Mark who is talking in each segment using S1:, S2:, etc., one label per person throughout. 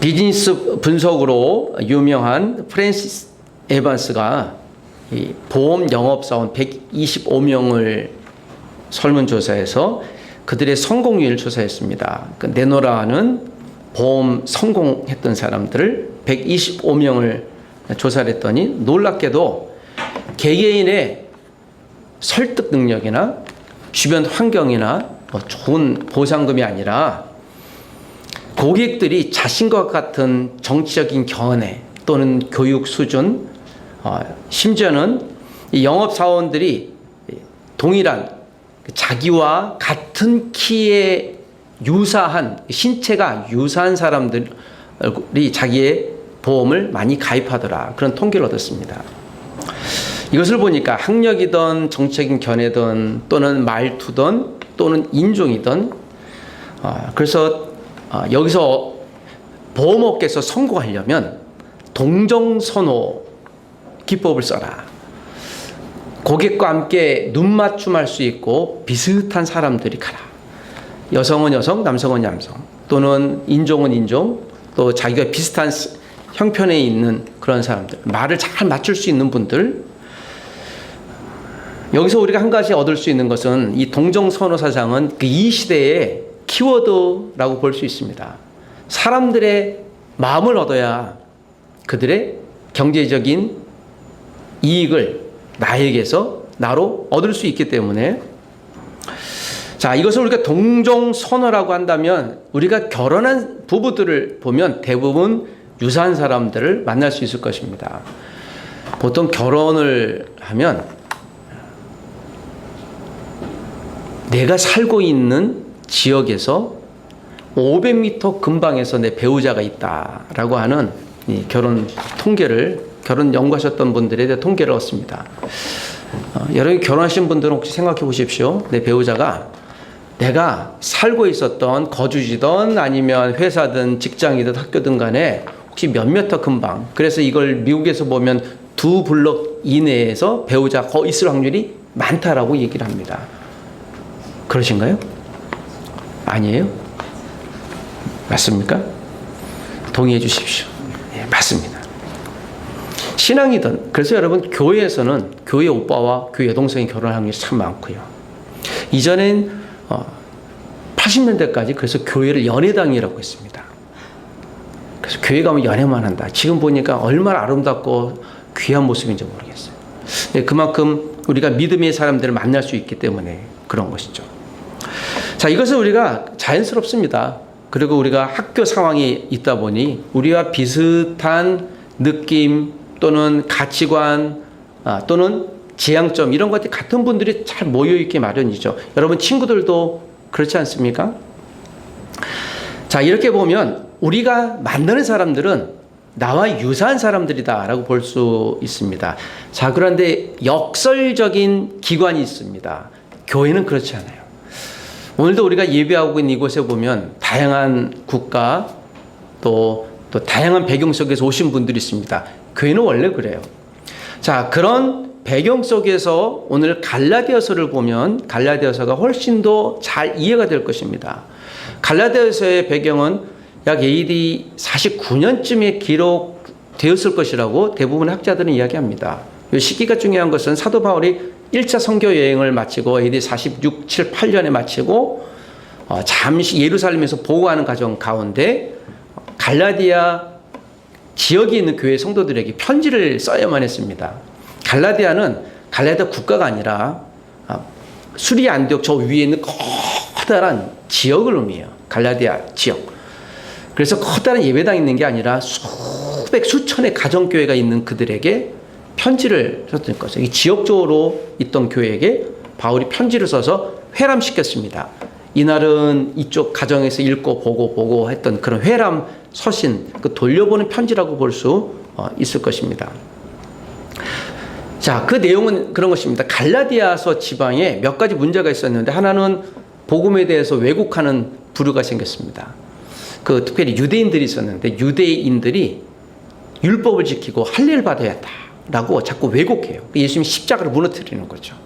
S1: 비즈니스 분석으로 유명한 프랜시스 에반스가 이 보험 영업사원 125명을 설문조사해서 그들의 성공률을 조사했습니다. 그 네노라는 보험 성공했던 사람들을 125명을 조사를 했더니 놀랍게도 개개인의 설득 능력이나 주변 환경이나 좋은 보상금이 아니라 고객들이 자신과 같은 정치적인 견해 또는 교육 수준, 심지어는 이 영업사원들이 동일한 자기와 같은 키에 유사한, 신체가 유사한 사람들이 자기의 보험을 많이 가입하더라. 그런 통계를 얻었습니다. 이것을 보니까 학력이든 정치적인 견해든 또는 말투든 또는 인종이든 그래서 여기서 보험업계에서 성공하려면 동정선호 기법을 써라. 고객과 함께 눈맞춤할 수 있고 비슷한 사람들이 가라. 여성은 여성, 남성은 남성, 또는 인종은 인종, 또 자기가 비슷한 형편에 있는 그런 사람들, 말을 잘 맞출 수 있는 분들. 여기서 우리가 한 가지 얻을 수 있는 것은 이 동정선호 사상은 이 시대의 키워드라고 볼 수 있습니다. 사람들의 마음을 얻어야 그들의 경제적인 이익을 나로 얻을 수 있기 때문에, 자, 이것을 우리가 동정선호라고 한다면 우리가 결혼한 부부들을 보면 대부분 유사한 사람들을 만날 수 있을 것입니다. 보통 결혼을 하면 내가 살고 있는 지역에서 500m 근방에서 내 배우자가 있다라고 하는 결혼 연구하셨던 분들에 대해 통계를 얻습니다. 여러분이 결혼하신 분들은 혹시 생각해 보십시오. 내 배우자가 내가 살고 있었던 거주지든 아니면 회사든 직장이든 학교든 간에 혹시 몇 미터 근방, 그래서 이걸 미국에서 보면 2블럭 이내에서 배우자가 있을 확률이 많다라고 얘기를 합니다. 그러신가요? 아니에요? 맞습니까? 동의해 주십시오. 네, 맞습니다. 신앙이든, 그래서 여러분 교회에서는 교회 오빠와 교회 여동생이 결혼할 확률이 참 많고요. 이전엔 80년대까지 그래서 교회를 연애당이라고 했습니다. 그래서 교회 가면 연애만 한다. 지금 보니까 얼마나 아름답고 귀한 모습인지 모르겠어요. 네, 그만큼 우리가 믿음의 사람들을 만날 수 있기 때문에 그런 것이죠. 자, 이것은 우리가 자연스럽습니다. 그리고 우리가 학교 상황이 있다 보니 우리와 비슷한 느낌 또는 가치관 또는 지향점 이런 것들이 같은 분들이 잘 모여있기 마련이죠. 여러분 친구들도 그렇지 않습니까? 자, 이렇게 보면 우리가 만나는 사람들은 나와 유사한 사람들이다 라고 볼 수 있습니다. 자, 그런데 역설적인 기관이 있습니다. 교회는 그렇지 않아요. 오늘도 우리가 예배하고 있는 이곳에 보면 다양한 국가 또 다양한 배경 속에서 오신 분들이 있습니다. 교회는 원래 그래요. 자, 그런 배경 속에서 오늘 갈라디아서를 보면 갈라디아서가 훨씬 더 잘 이해가 될 것입니다. 갈라디아서의 배경은 약 AD 49년쯤에 기록되었을 것이라고 대부분 학자들은 이야기합니다. 이 시기가 중요한 것은 사도 바울이 1차 선교 여행을 마치고 AD 46, 7, 8년에 마치고 잠시 예루살렘에서 보고하는 과정 가운데 갈라디아 지역에 있는 교회 성도들에게 편지를 써야만 했습니다. 갈라디아 국가가 아니라 수리 안디옥 저 위에 있는 커다란 지역을 의미해요. 갈라디아 지역. 그래서 커다란 예배당이 있는 게 아니라 수천의 가정교회가 있는 그들에게 편지를 썼던 거죠. 이 지역적으로 있던 교회에게 바울이 편지를 써서 회람시켰습니다. 이날은 이쪽 가정에서 읽고 보고 했던 그런 회람 서신, 그 돌려보는 편지라고 볼 수 있을 것입니다. 자, 그 내용은 그런 것입니다. 갈라디아서 지방에 몇 가지 문제가 있었는데 하나는 복음에 대해서 왜곡하는 부류가 생겼습니다. 특별히 유대인들이 있었는데 유대인들이 율법을 지키고 할례를 받아야 한다라고 자꾸 왜곡해요. 예수님이 십자가를 무너뜨리는 거죠.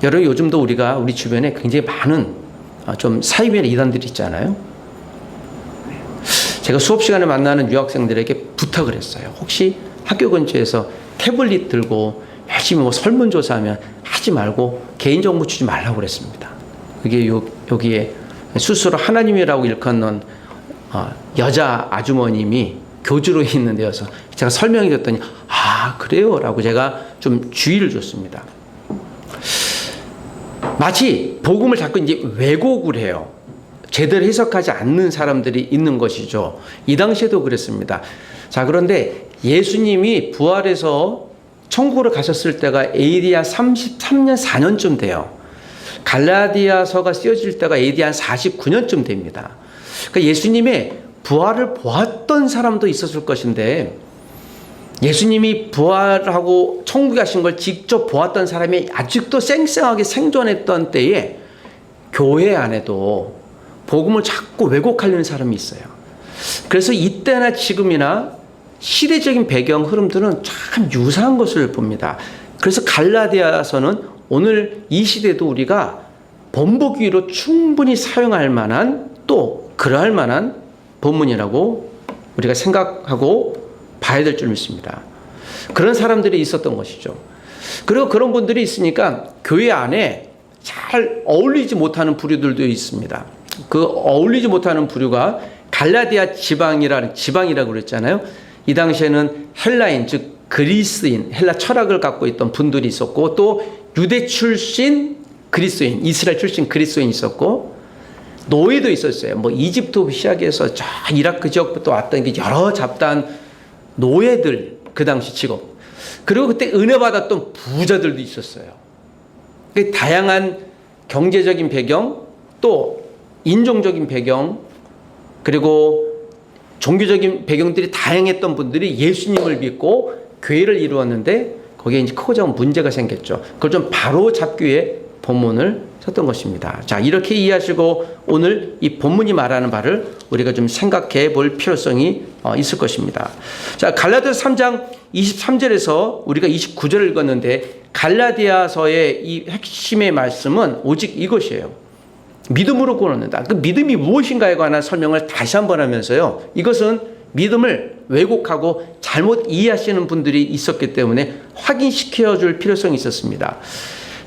S1: 여러분 요즘도 우리 주변에 굉장히 많은 좀 사이비의 이단들이 있잖아요. 제가 수업 시간에 만나는 유학생들에게 부탁을 했어요. 혹시 학교 근처에서 태블릿 들고 열심히 뭐 설문조사하면 하지 말고 개인정보 주지 말라고 그랬습니다. 그게 여기에 스스로 하나님이라고 일컫는 여자 아주머님이 교주로 있는 데여서 제가 설명해 줬더니 아 그래요? 라고 제가 좀 주의를 줬습니다. 마치 복음을 자꾸 이제 왜곡을 해요. 제대로 해석하지 않는 사람들이 있는 것이죠. 이 당시에도 그랬습니다. 자, 그런데 예수님이 부활해서 천국으로 가셨을 때가 AD 한 33년, 4년쯤 돼요. 갈라디아서가 쓰여질 때가 AD 한 49년쯤 됩니다. 그러니까 예수님의 부활을 보았던 사람도 있었을 것인데 예수님이 부활하고 천국에 가신 걸 직접 보았던 사람이 아직도 쌩쌩하게 생존했던 때에 교회 안에도 복음을 자꾸 왜곡하려는 사람이 있어요. 그래서 이때나 지금이나 시대적인 배경 흐름들은 참 유사한 것을 봅니다. 그래서 갈라디아서는 오늘 이 시대도 우리가 본보기로 충분히 사용할 만한 또 그러할 만한 본문이라고 우리가 생각하고 봐야 될 줄 믿습니다. 그런 사람들이 있었던 것이죠. 그리고 그런 분들이 있으니까 교회 안에 잘 어울리지 못하는 부류들도 있습니다. 그 어울리지 못하는 부류가 갈라디아 지방이라고 그랬잖아요. 이 당시에는 헬라인, 즉 그리스인, 헬라 철학을 갖고 있던 분들이 있었고 또 유대 출신 그리스인, 이스라엘 출신 그리스인이 있었고 노예도 있었어요. 뭐 이집트 시작해서 저 이라크 지역부터 왔던 여러 잡다한 노예들, 그 당시 직업. 그리고 그때 은혜 받았던 부자들도 있었어요. 다양한 경제적인 배경, 또 인종적인 배경, 그리고 종교적인 배경들이 다양했던 분들이 예수님을 믿고 교회를 이루었는데 거기에 이제 크고 작은 문제가 생겼죠. 그걸 좀 바로 잡기 위해 본문을 썼던 것입니다. 자, 이렇게 이해하시고 오늘 이 본문이 말하는 바를 우리가 좀 생각해 볼 필요성이 있을 것입니다. 자, 갈라디아서 3장 23절에서 우리가 29절을 읽었는데 갈라디아서의 이 핵심의 말씀은 오직 이것이에요. 믿음으로 구원받는다. 그 믿음이 무엇인가에 관한 설명을 다시 한번 하면서요. 이것은 믿음을 왜곡하고 잘못 이해하시는 분들이 있었기 때문에 확인시켜 줄 필요성이 있었습니다.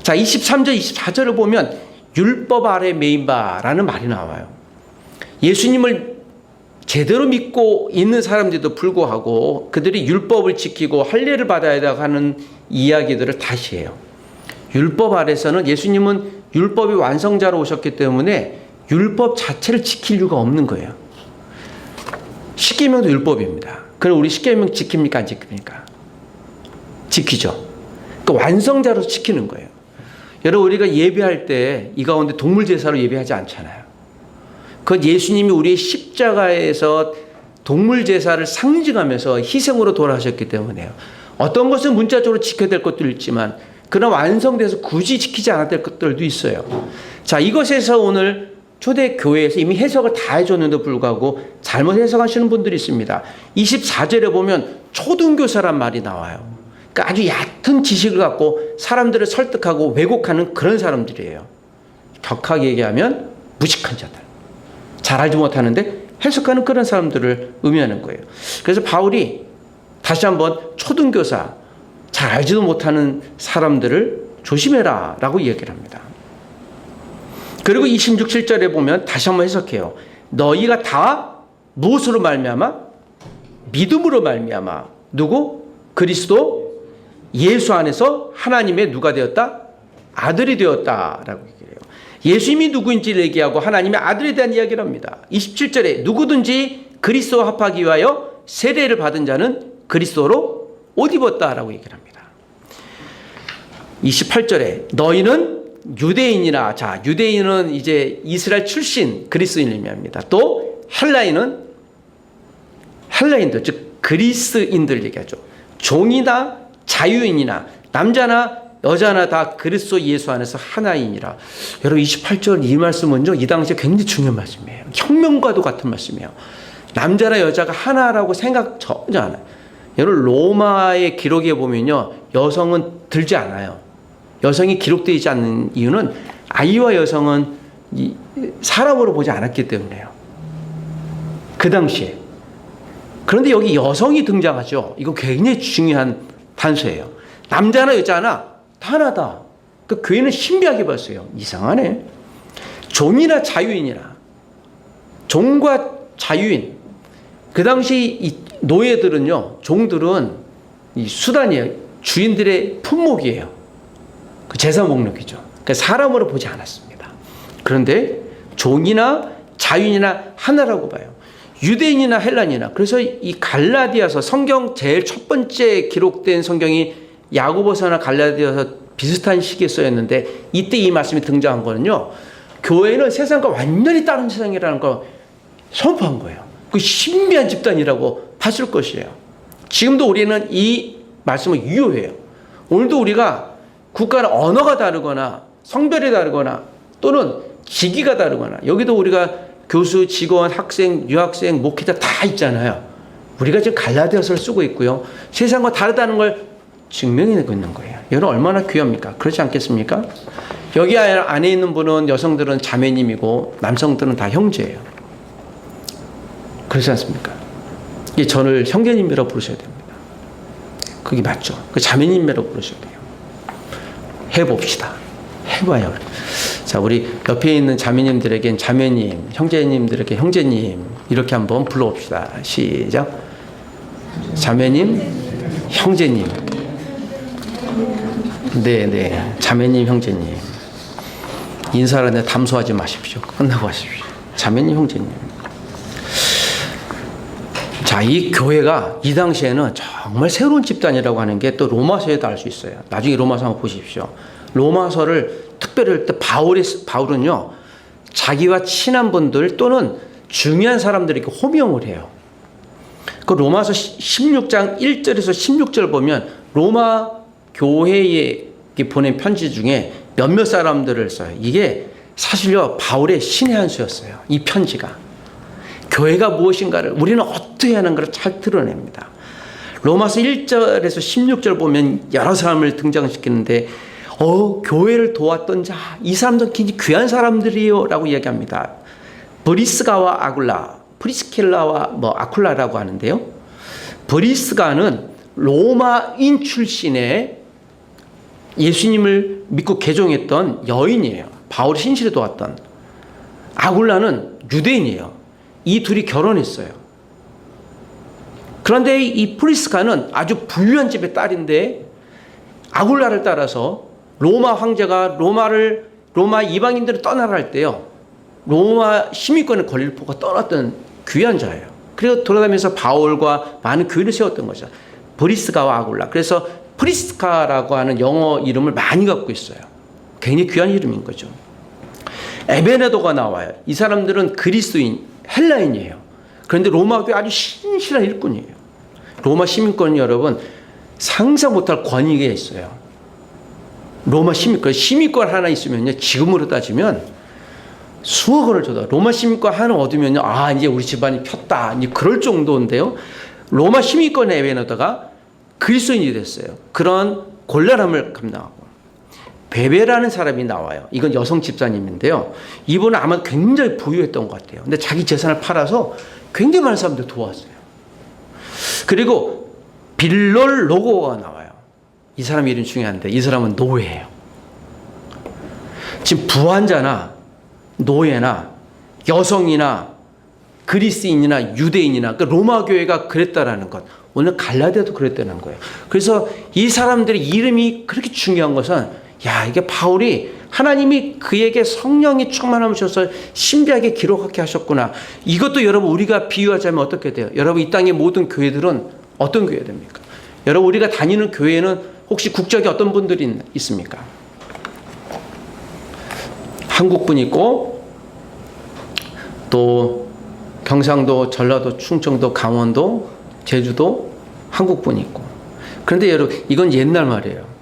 S1: 자, 23절, 24절을 보면 율법 아래 매인 바라는 말이 나와요. 예수님을 제대로 믿고 있는 사람들도 불구하고 그들이 율법을 지키고 할례를 받아야 하는 이야기들을 다시 해요. 율법 아래서는 예수님은 율법의 완성자로 오셨기 때문에 율법 자체를 지킬 이유가 없는 거예요. 십계명도 율법입니다. 그럼 우리 십계명 지킵니까? 안 지킵니까? 지키죠. 그 완성자로 지키는 거예요. 여러분, 우리가 예배할 때 이 가운데 동물 제사로 예배하지 않잖아요. 그건 예수님이 우리의 십자가에서 동물 제사를 상징하면서 희생으로 돌아가셨기 때문에요. 어떤 것은 문자적으로 지켜야 될 것도 있지만 그러나 완성돼서 굳이 지키지 않아야 될 것들도 있어요. 자, 이것에서 오늘 초대교회에서 이미 해석을 다 해줬는데도 불구하고 잘못 해석하시는 분들이 있습니다. 24절에 보면 초등교사란 말이 나와요. 그러니까 아주 얕은 지식을 갖고 사람들을 설득하고 왜곡하는 그런 사람들이에요. 격하게 얘기하면 무식한 자들. 잘 알지 못하는데 해석하는 그런 사람들을 의미하는 거예요. 그래서 바울이 다시 한번 초등교사, 잘 알지도 못하는 사람들을 조심해라 라고 얘기를 합니다. 그리고 26, 7절에 보면 다시 한번 해석해요. 너희가 다 무엇으로 말미암아? 믿음으로 말미암아. 누구? 그리스도 예수 안에서 하나님의 누가 되었다? 아들이 되었다라고 얘기해요. 예수님이 누구인지를 얘기하고 하나님의 아들에 대한 이야기를 합니다. 27절에 누구든지 그리스도와 합하기 위하여 세례를 받은 자는 그리스도로 옷 입었다라고 얘기를 합니다. 28절에 너희는 유대인이나, 자, 유대인은 이제 이스라엘 출신 그리스인을 의미합니다. 또 헬라인들, 즉 그리스인들 얘기하죠. 종이나 자유인이나 남자나 여자나 다 그리스도 예수 안에서 하나이니라. 여러분, 28절 이 말씀은요, 이 당시에 굉장히 중요한 말씀이에요. 혁명과도 같은 말씀이에요. 남자나 여자가 하나라고 생각 전혀 안 해요. 여러분, 로마의 기록에 보면요, 여성은 들지 않아요. 여성이 기록되지 않는 이유는 아이와 여성은 사람으로 보지 않았기 때문에요. 그 당시에. 그런데 여기 여성이 등장하죠. 이거 굉장히 중요한 단서예요. 남자나 여자나 다 하나다. 그 교회는 신비하게 봤어요. 이상하네. 종이나 자유인이나 종과 자유인. 그 당시 이 노예들은요, 종들은 이 수단이에요. 주인들의 품목이에요. 그 제사 목록이죠. 그러니까 사람으로 보지 않았습니다. 그런데 종이나 자유인이나 하나라고 봐요. 유대인이나 헬란이나. 그래서 이 갈라디아서 성경 제일 첫 번째 기록된 성경이 야고보서나 갈라디아서 비슷한 시기에 쓰였는데 이때 이 말씀이 등장한 거는요. 교회는 세상과 완전히 다른 세상이라는 걸 선포한 거예요. 그 신비한 집단이라고 봤을 것이에요. 지금도 우리는 이 말씀을 유효해요. 오늘도 우리가 국가는 언어가 다르거나 성별이 다르거나 또는 직위가 다르거나 여기도 우리가 교수, 직원, 학생, 유학생, 목회자 다 있잖아요. 우리가 지금 갈라디아서를 쓰고 있고요. 세상과 다르다는 걸 증명해내고 있는 거예요. 여러분 얼마나 귀합니까? 그렇지 않겠습니까? 여기 안에 있는 분은 여성들은 자매님이고 남성들은 다 형제예요. 그렇지 않습니까? 저를 형제님이라고 부르셔야 됩니다. 그게 맞죠. 그 자매님이라고 부르셔야 돼요. 해봅시다. 해봐요. 자, 우리 옆에 있는 자매님들에겐 자매님, 형제님들에게 형제님 이렇게 한번 불러봅시다. 시작. 자매님, 형제님. 네, 자매님, 형제님. 인사를 하는데 담소하지 마십시오. 끝나고 하십시오. 자매님, 형제님. 자, 이 교회가 이 당시에는 정말 새로운 집단이라고 하는 게 또 로마서에도 알 수 있어요. 나중에 로마서 한번 보십시오. 로마서를 특별히 할 때 바울은요, 자기와 친한 분들 또는 중요한 사람들에게 호명을 해요. 그 로마서 16장 1절에서 16절 보면 로마 교회에 보낸 편지 중에 몇몇 사람들을 써요. 이게 사실요, 바울의 신의 한 수였어요. 이 편지가. 교회가 무엇인가를 우리는 어떻게 하는 것을 잘 드러냅니다. 로마서 1절에서 16절 보면 여러 사람을 등장시키는데 교회를 도왔던 자, 이 사람들은 굉장히 귀한 사람들이요 라고 이야기합니다. 브리스가와 아굴라, 프리스킬라와 아쿨라라고 하는데요. 브리스가는 로마인 출신의 예수님을 믿고 개종했던 여인이에요. 바울이 신실에 도왔던. 아굴라는 유대인이에요. 이 둘이 결혼했어요. 그런데 이 프리스카는 아주 부유한 집의 딸인데 아굴라를 따라서 로마 황제가 로마 이방인들을 떠나라 할 때요, 로마 시민권을 건립하고 떠났던 귀한 자예요. 그리고 돌아다니면서 바울과 많은 교회를 세웠던 거죠. 브리스가와 아굴라. 그래서 프리스카라고 하는 영어 이름을 많이 갖고 있어요. 굉장히 귀한 이름인 거죠. 에베네도가 나와요. 이 사람들은 그리스인, 헬라인이에요. 그런데 로마 교회 아주 신실한 일꾼이에요. 로마 시민권은 여러분 상상 못할 권위가 있어요. 로마 시민권 하나 있으면요, 지금으로 따지면 수억 원을 줘도 로마 시민권 하나 얻으면요, 이제 우리 집안이 폈다. 이제 그럴 정도인데요. 로마 시민권 에베네도가 그리스도인이 됐어요. 그런 곤란함을 감당하고. 베베라는 사람이 나와요. 이건 여성 집사님인데요. 이분은 아마 굉장히 부유했던 것 같아요. 근데 자기 재산을 팔아서 굉장히 많은 사람들 도왔어요. 그리고 빌롤로고가 나와요. 이 사람 이름 중요한데 이 사람은 노예예요. 지금 부한자나 노예나 여성이나 그리스인이나 유대인이나 그러니까 로마 교회가 그랬다라는 것. 오늘 갈라디아도 그랬다는 거예요. 그래서 이 사람들의 이름이 그렇게 중요한 것은 이게 바울이 하나님이 그에게 성령이 충만함을 주셔서 신비하게 기록하게 하셨구나. 이것도 여러분 우리가 비유하자면 어떻게 돼요? 여러분 이 땅의 모든 교회들은 어떤 교회 됩니까? 여러분 우리가 다니는 교회는 혹시 국적이 어떤 분들이 있습니까? 한국분 있고 또 경상도, 전라도, 충청도, 강원도, 제주도 한국분 있고. 그런데 여러분 이건 옛날 말이에요.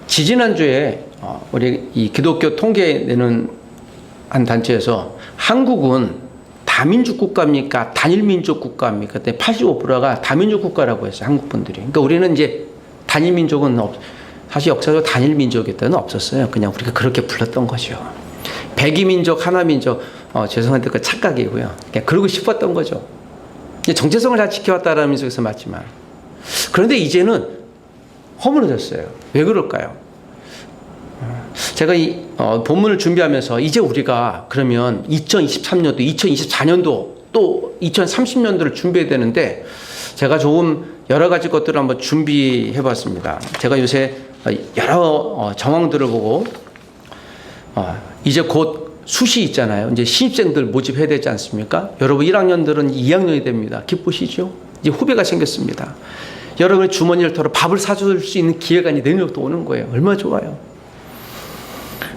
S1: 지지난주에 우리 이 기독교 통계 내는 한 단체에서 한국은 다민족 국가입니까? 단일민족 국가입니까? 그때 85%가 다민족 국가라고 했어요. 한국 분들이. 그러니까 우리는 이제 단일민족은 사실 역사적으로 단일민족일 때는 없었어요. 그냥 우리가 그렇게 불렀던 거죠. 백이민족, 하나민족, 죄송한데 그 착각이고요. 그냥 그러고 싶었던 거죠. 정체성을 잘 지켜왔다라는 속에서 맞지만, 그런데 이제는 허물어졌어요. 왜 그럴까요? 제가 이 본문을 준비하면서 이제 우리가 그러면 2023년도, 2024년도 또 2030년도를 준비해야 되는데, 제가 조금 여러 가지 것들을 한번 준비해 봤습니다. 제가 요새 여러 정황들을 보고 이제 곧 수시 있잖아요. 이제 신입생들 모집해야 되지 않습니까? 여러분 1학년들은 2학년이 됩니다. 기쁘시죠? 이제 후배가 생겼습니다. 여러분의 주머니를 털어 밥을 사줄 수 있는 기회가 내년부터 오는 거예요. 얼마나 좋아요.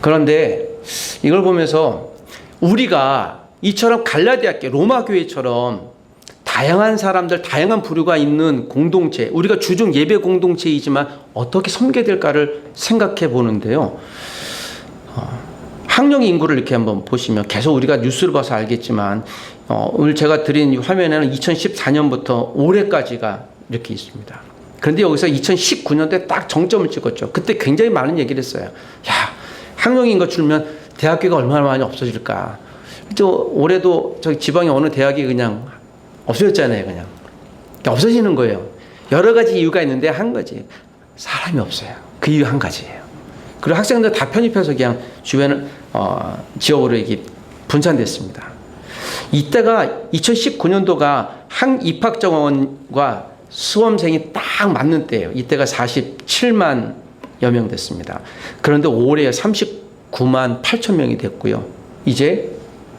S1: 그런데 이걸 보면서 우리가 이처럼 갈라디아 교회, 로마 교회처럼 다양한 사람들, 다양한 부류가 있는 공동체, 우리가 주중 예배 공동체이지만 어떻게 섬겨야 될까를 생각해 보는데요. 학령 인구를 이렇게 한번 보시면 계속 우리가 뉴스를 봐서 알겠지만 오늘 제가 드린 화면에는 2014년부터 올해까지가 이렇게 있습니다. 그런데 여기서 2019년도에 딱 정점을 찍었죠. 그때 굉장히 많은 얘기를 했어요. 야, 학령 인구 줄면 대학교가 얼마나 많이 없어질까. 올해도 저기 지방의 어느 대학이 그냥 없어졌잖아요. 그냥 없어지는 거예요. 여러 가지 이유가 있는데 한 가지, 사람이 없어요. 그 이유 한 가지예요. 그리고 학생들 다 편입해서 그냥 주변 지역으로 이게 분산됐습니다. 이때가 2019년도가 입학 정원과 수험생이 딱 맞는 때예요. 이때가 47만여 명 됐습니다. 그런데 올해 39만 8천 명이 됐고요. 이제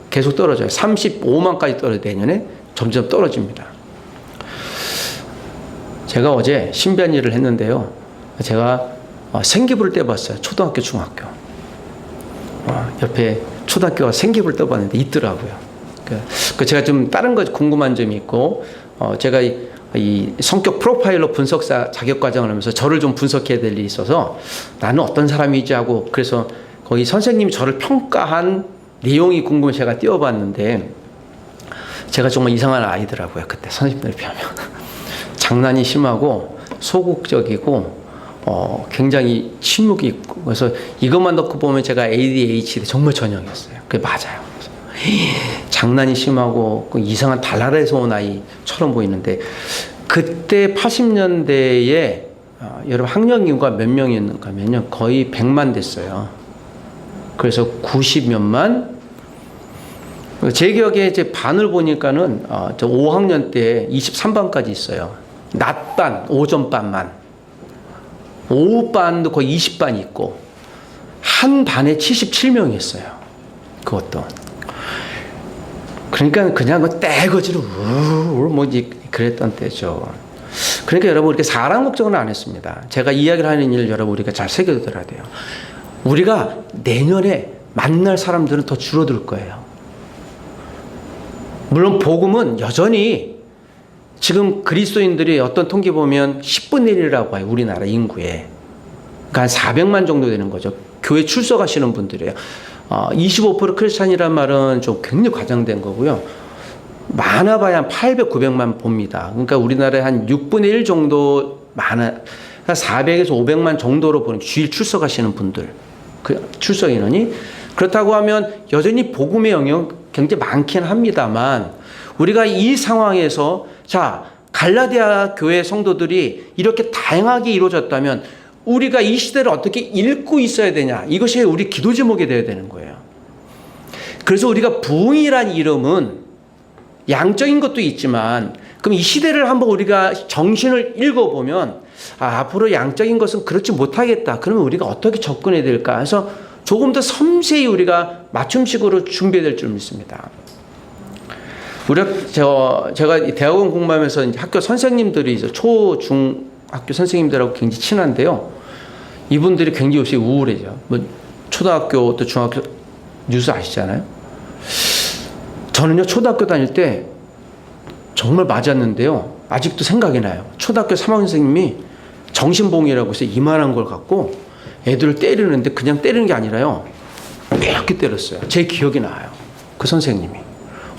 S1: 계속 떨어져요. 35만까지 떨어져 내년에 점점 떨어집니다. 제가 어제 신변일을 했는데요. 제가 생기부를 떼봤어요. 초등학교, 중학교. 옆에 초등학교가 생기부를 떼봤는데 있더라고요. 제가 좀 다른 거 궁금한 점이 있고, 제가 이 성격 프로파일러 분석사 자격과정을 하면서 저를 좀 분석해야 될 일이 있어서 나는 어떤 사람이지 하고, 그래서 거기 선생님이 저를 평가한 내용이 궁금해서 제가 띄워봤는데, 제가 정말 이상한 아이더라고요. 그때 선생님들 비하면. 장난이 심하고 소극적이고 굉장히 침묵이 있고, 그래서 이것만 넣고 보면 제가 ADHD 정말 전형이었어요. 그게 맞아요. 장난이 심하고 이상한 달나라에서 온 아이처럼 보이는데, 그때 80년대에 여러분 학령 인구가 몇 명이었는가 하면요, 거의 100만 됐어요. 그래서 90몇만. 제 기억에 이제 반을 보니까는 저 5학년 때 23반까지 있어요. 낮반, 오전반만. 오후반도 거의 20반 있고, 한 반에 77명이었어요. 그것도. 그러니까 그냥 그 떼거지로 뭐 그랬던 때죠. 그러니까 여러분, 이렇게 사람 걱정은 안 했습니다. 제가 이야기를 하는 일 여러분 우리가 잘 새겨둬야 돼요. 우리가 내년에 만날 사람들은 더 줄어들 거예요. 물론 복음은 여전히 지금 그리스도인들이 어떤 통계 보면 10분의 1이라고 해요. 우리나라 인구에. 그러니까 한 400만 정도 되는 거죠. 교회 출석하시는 분들이에요. 25% 크리스찬이란 말은 좀 굉장히 과장된 거고요. 많아봐야 한 800, 900만 봅니다. 그러니까 우리나라에 한 6분의 1 정도 많아, 400에서 500만 정도로 보는 주일 출석하시는 분들, 그 출석 인원이. 그렇다고 하면 여전히 복음의 영역 굉장히 많긴 합니다만, 우리가 이 상황에서 자, 갈라디아 교회 성도들이 이렇게 다양하게 이루어졌다면 우리가 이 시대를 어떻게 읽고 있어야 되냐, 이것이 우리 기도 제목이 되어야 되는 거예요. 그래서 우리가 부흥이란 이름은 양적인 것도 있지만, 그럼 이 시대를 한번 우리가 정신을 읽어보면 앞으로 양적인 것은 그렇지 못하겠다. 그러면 우리가 어떻게 접근해야 될까 해서 조금 더 섬세히 우리가 맞춤식으로 준비해야 될 줄 믿습니다. 제가 대학원 공부하면서 학교 선생님들이 이제 초, 중 학교 선생님들하고 굉장히 친한데요. 이분들이 굉장히 요새 우울해져. 뭐 초등학교 또 중학교 뉴스 아시잖아요. 저는요, 초등학교 다닐 때 정말 맞았는데요. 아직도 생각이 나요. 초등학교 3학년 선생님이 정신봉이라고 해서 이만한 걸 갖고 애들을 때리는데, 그냥 때리는 게 아니라요, 이렇게 때렸어요. 제 기억이 나요. 그 선생님이.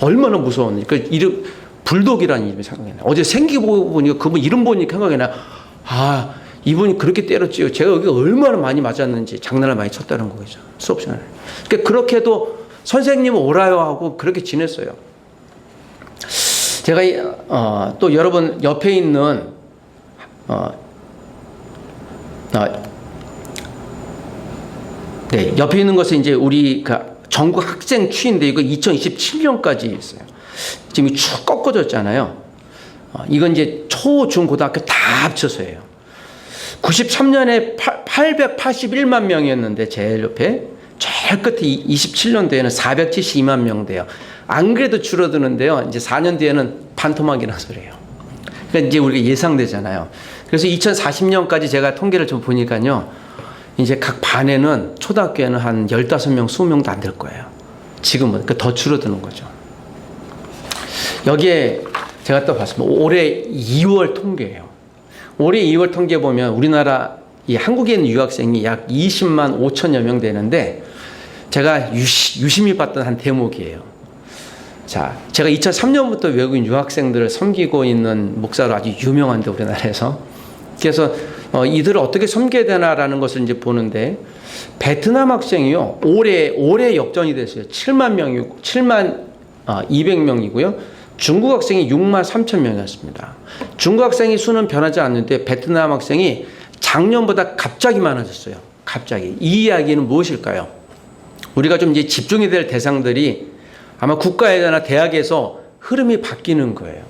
S1: 얼마나 무서웠는지. 그 이름, 불독이라는 이름이 생각이 나요. 어제 생기고 보니까 그분 이름 보니까 생각이 나요. 아, 이분이 그렇게 때렸지요. 제가 여기 얼마나 많이 맞았는지, 장난을 많이 쳤다는 거죠. 수업 시간에. 그러니까 그렇게도 선생님 오라요 하고 그렇게 지냈어요. 제가 또 여러분 옆에 있는 네, 옆에 있는 것은 이제 우리 전국 학생 추인데 이거 2027년까지 있어요. 지금 쭉 꺾어졌잖아요. 이건 이제 초, 중, 고등학교 다 합쳐서예요. 93년에 881만 명이었는데 제일 옆에 제일 끝에 27년도에는 472만 명 돼요. 안 그래도 줄어드는데요. 이제 4년 뒤에는 반토막이라는 소리예요. 그러니까 이제 우리가 예상되잖아요. 그래서 2040년까지 제가 통계를 좀 보니까요. 이제 각 반에는 초등학교에는 한 15명, 20명도 안 될 거예요. 지금은. 그러니까 더 줄어드는 거죠. 여기에 제가 또 봤습니다. 올해 2월 통계예요. 올해 2월 통계 보면 우리나라 이 한국에 있는 유학생이 약 20만 5천여 명 되는데 제가 유심히 봤던 한 대목이에요. 자, 제가 2003년부터 외국인 유학생들을 섬기고 있는 목사로 아주 유명한데 우리나라에서. 그래서 이들을 어떻게 섬겨야 되나라는 것을 이제 보는데 베트남 학생이요. 올해 역전이 됐어요. 7만 200명이고요. 중국 학생이 6만 3천 명이었습니다. 중국 학생이 수는 변하지 않는데 베트남 학생이 작년보다 갑자기 많아졌어요. 갑자기. 이 이야기는 무엇일까요? 우리가 좀 이제 집중이 될 대상들이 아마 국가에나 대학에서 흐름이 바뀌는 거예요.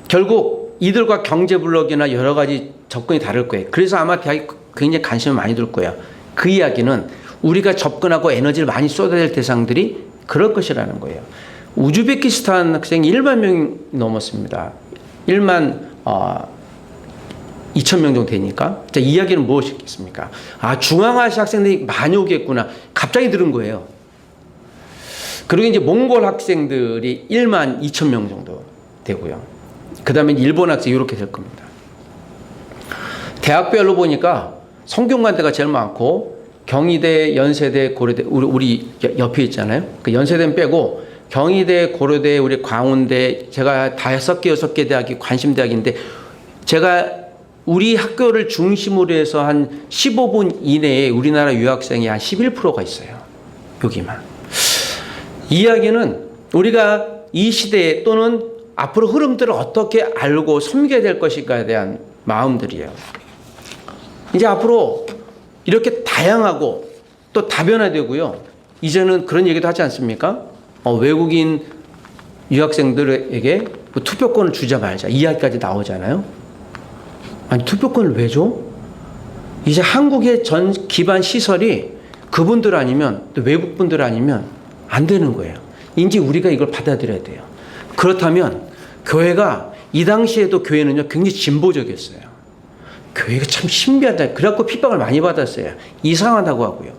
S1: 결국 이들과 경제 블록이나 여러 가지 접근이 다를 거예요. 그래서 아마 대학이 굉장히 관심을 많이 둘 거예요. 그 이야기는 우리가 접근하고 에너지를 많이 쏟아야 될 대상들이 그럴 것이라는 거예요. 우즈베키스탄 학생이 1만 명이 넘었습니다. 1만 2천 명 정도 되니까. 자, 이 이야기는 무엇이겠습니까? 아, 중앙아시아 학생들이 많이 오겠구나. 갑자기 들은 거예요. 그리고 이제 몽골 학생들이 1만 2천 명 정도 되고요. 그 다음에 일본 학생 이렇게 될 겁니다. 대학별로 보니까 성균관대가 제일 많고 경희대, 연세대, 고려대, 우리 옆에 있잖아요. 그 연세대는 빼고 경희대, 고려대, 우리 광운대, 제가 5개, 6개 대학이 관심대학인데 제가 우리 학교를 중심으로 해서 한 15분 이내에 우리나라 유학생이 한 11%가 있어요. 여기만. 이 이야기는 우리가 이 시대에 또는 앞으로 흐름들을 어떻게 알고 섬겨야 될 것인가에 대한 마음들이에요. 이제 앞으로 이렇게 다양하고 또 다변화되고요. 이제는 그런 얘기도 하지 않습니까? 외국인 유학생들에게 투표권을 주자 말자 이 이야기까지 나오잖아요. 아니 투표권을 왜 줘? 이제 한국의 전 기반 시설이 그분들 아니면 또 외국 분들 아니면 안 되는 거예요. 이제 우리가 이걸 받아들여야 돼요. 그렇다면 교회가 이 당시에도 교회는요 굉장히 진보적이었어요. 교회가 참 신비하다. 그래갖고 핍박을 많이 받았어요. 이상하다고 하고요.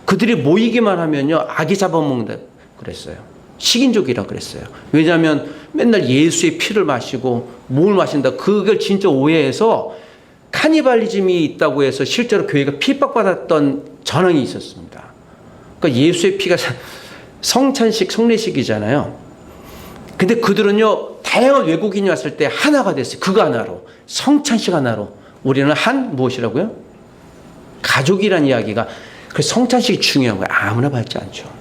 S1: 그들이 모이기만 하면요 아기 잡아먹는다 그랬어요. 식인족이라 그랬어요. 왜냐하면 맨날 예수의 피를 마시고 뭘 마신다. 그걸 진짜 오해해서 카니발리즘이 있다고 해서 실제로 교회가 핍박받았던 전황이 있었습니다. 그러니까 예수의 피가 성찬식, 성례식이잖아요. 근데 그들은요 다양한 외국인이 왔을 때 하나가 됐어요. 그거 하나로. 성찬식 하나로. 우리는 한 무엇이라고요? 가족이란 이야기가 그 성찬식이 중요한 거예요. 아무나 받지 않죠.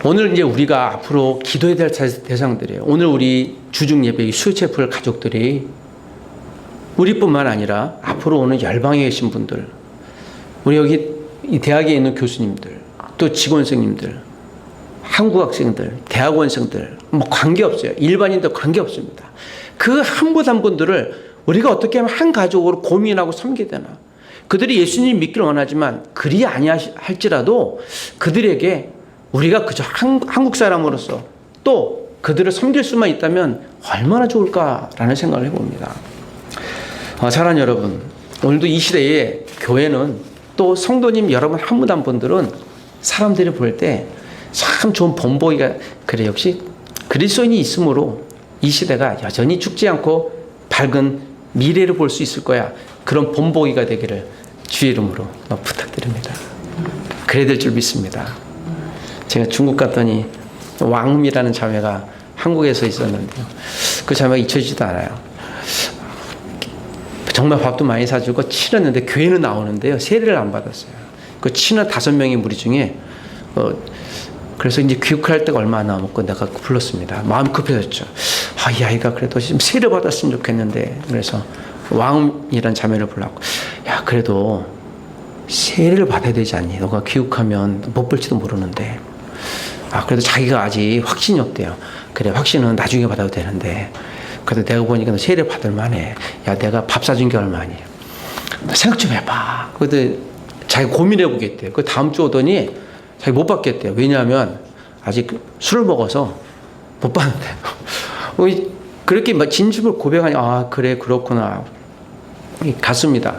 S1: 오늘 이제 우리가 앞으로 기도해야 될 대상들이에요. 오늘 우리 주중 예배 수요체플 가족들이 우리뿐만 아니라 앞으로 오는 열방에 계신 분들, 우리 여기 이 대학에 있는 교수님들, 또 직원생님들, 한국 학생들, 대학원생들 뭐 관계없어요. 일반인들 관계없습니다. 그 한 분 한 분들을 우리가 어떻게 하면 한 가족으로 고민하고 섬겨야 되나. 그들이 예수님 믿기를 원하지만 그리 아니할지라도 그들에게 우리가 그저 한국 사람으로서 또 그들을 섬길 수만 있다면 얼마나 좋을까라는 생각을 해봅니다. 사랑하는 여러분, 오늘도 이 시대에 교회는 또 성도님 여러분 한 분 한 분들은 사람들이 볼 때 참 좋은 본보기가 그래 역시 그리스도인이 있으므로 이 시대가 여전히 죽지 않고 밝은 미래를 볼 수 있을 거야. 그런 본보기가 되기를 주의 이름으로 부탁드립니다. 그래야 될 줄 믿습니다. 제가 중국 갔더니 왕음이라는 자매가 한국에서 있었는데요. 그 자매가 잊혀지지도 않아요. 정말 밥도 많이 사주고 친했는데 교회는 나오는데요. 세례를 안 받았어요. 그 친한 5명의 무리 중에 그래서 이제 귀국할 때가 얼마 안 남았고 내가 불렀습니다. 마음이 급해졌죠. 이 아이가 그래도 좀 세례 받았으면 좋겠는데. 그래서 왕이란 자매를 불렀고, 야, 그래도 세례를 받아야 되지 않니? 너가 귀국하면 못 볼지도 모르는데. 그래도 자기가 아직 확신이 없대요. 그래, 확신은 나중에 받아도 되는데. 그래도 내가 보니까 너 세례 받을 만해. 야, 내가 밥 사준 게 얼마니? 생각 좀 해봐. 그때 자기 고민해 보겠대요. 그 다음 주 오더니 자기 못 받겠대요. 왜냐하면 아직 술을 먹어서 못 받는데요. 그렇게 진심을 고백하니, 그래, 그렇구나. 갔습니다.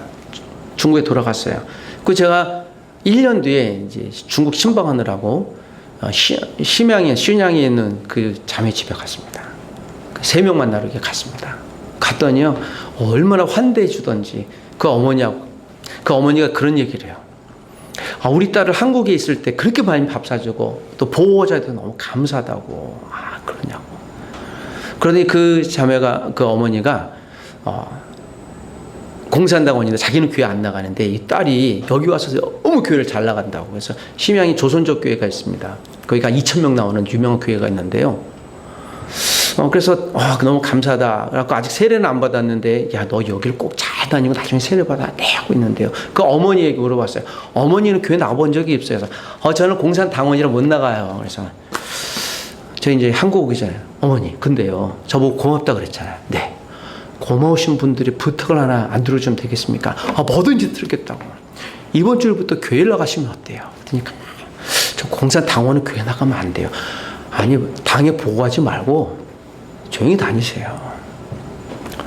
S1: 중국에 돌아갔어요. 그 제가 1년 뒤에 이제 중국 신방하느라고 시냥에 있는 그 자매 집에 갔습니다. 3명 만나러 이렇게 갔습니다. 갔더니요, 얼마나 환대해 주던지 그 어머니가 그런 얘기를 해요. 우리 딸을 한국에 있을 때 그렇게 많이 밥 사주고 또 보호자한테 너무 감사하다고. 그러냐고. 그러더니 그 자매가, 그 어머니가 공산당원인데 자기는 교회 안 나가는데 이 딸이 여기 와서 너무 교회를 잘 나간다고. 그래서 심양이 조선족 교회가 있습니다. 거기가 2,000명 나오는 유명한 교회가 있는데요. 그래서 너무 감사하다. 그래갖고 아직 세례는 안 받았는데, 야, 너 여기를 꼭 잘 다니고 나중에 세례 받아야 돼 하고 있는데요. 그 어머니에게 물어봤어요. 어머니는 교회 나가본 적이 없어요. 그래서 저는 공산당원이라 못 나가요. 그래서 저 이제 한국 오기 전에, 어머니, 근데요, 저보고 고맙다 그랬잖아요. 네. 고마우신 분들이 부탁을 하나 안 들어주면 되겠습니까? 뭐든지 들겠다고. 이번 주부터 교회를 나가시면 어때요? 그러니까 저 공산당원은 교회 나가면 안 돼요. 아니, 당에 보고하지 말고 조용히 다니세요.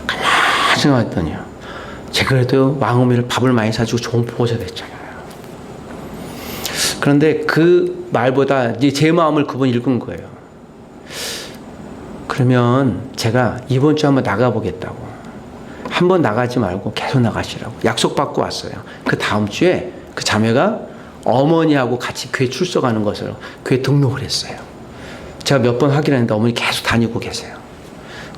S1: 가만히 생각했더니요, 제가 그래도 왕어미를 밥을 많이 사주고 좋은 보호자 됐잖아요. 그런데 그 말보다 이제 제 마음을 그분이 읽은 거예요. 그러면 제가 이번 주 한번 나가보겠다고. 한번 나가지 말고 계속 나가시라고 약속받고 왔어요. 그 다음 주에 그 자매가 어머니하고 같이 교회 출석하는 것을 교회 등록을 했어요. 제가 몇 번 확인했는데 어머니 계속 다니고 계세요.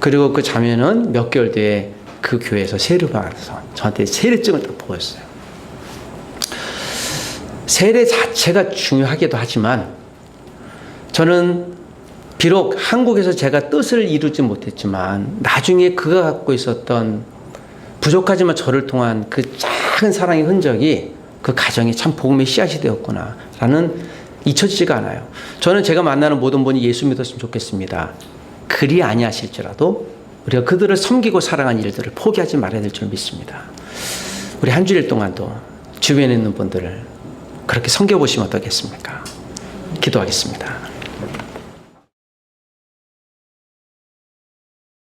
S1: 그리고 그 자매는 몇 개월 뒤에 그 교회에서 세례를 받아서 저한테 세례증을 딱 보였어요. 세례 자체가 중요하기도 하지만 저는 비록 한국에서 제가 뜻을 이루지 못했지만 나중에 그가 갖고 있었던 부족하지만 저를 통한 그 작은 사랑의 흔적이 그 가정에 참 복음의 씨앗이 되었구나라는 잊혀지지가 않아요. 저는 제가 만나는 모든 분이 예수 믿었으면 좋겠습니다. 그리 아니하실지라도 우리가 그들을 섬기고 사랑한 일들을 포기하지 말아야 될 줄 믿습니다. 우리 한 주일 동안도 주변에 있는 분들을 그렇게 섬겨보시면 어떻겠습니까? 기도하겠습니다.